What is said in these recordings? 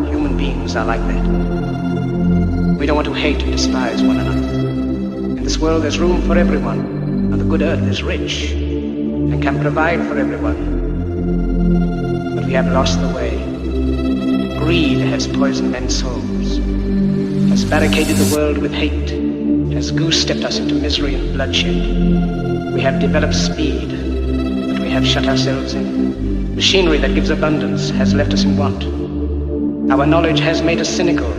human beings are like that. We don't want to hate and despise one another. In this world there's room for everyone, and the good earth is rich and can provide for everyone. But we have lost the way. Greed has poisoned men's souls, has barricaded the world with hate, has goose-stepped us into misery and bloodshed. We have developed speed, but we have shut ourselves in. Machinery that gives abundance has left us in want. Our knowledge has made us cynical,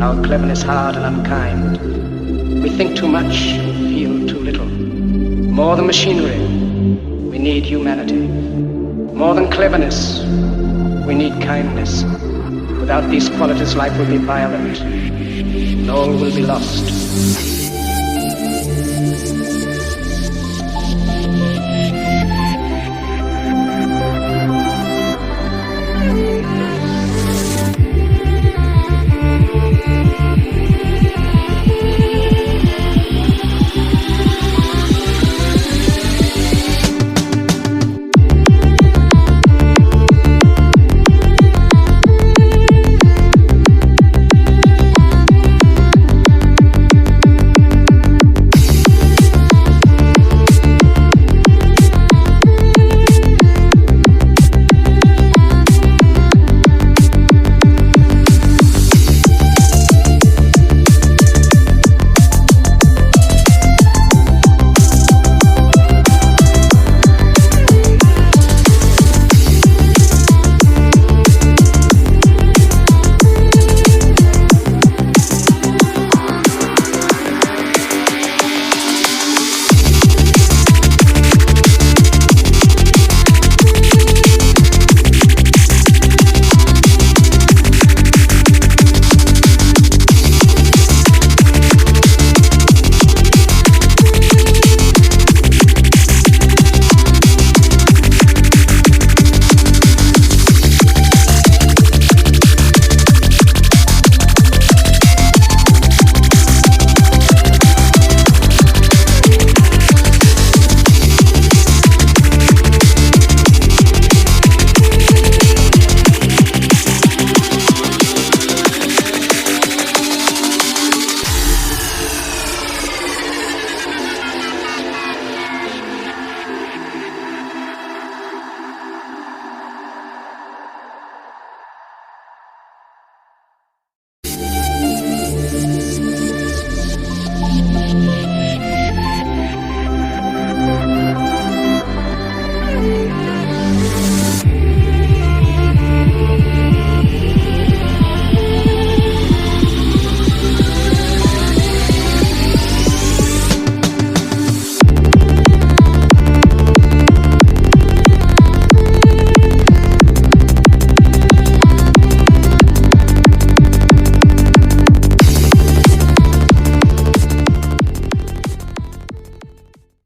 our cleverness hard and unkind. We think too much and feel too little. More than machinery, we need humanity. More than cleverness, we need kindness. Without these qualities, life will be violent, and all will be lost.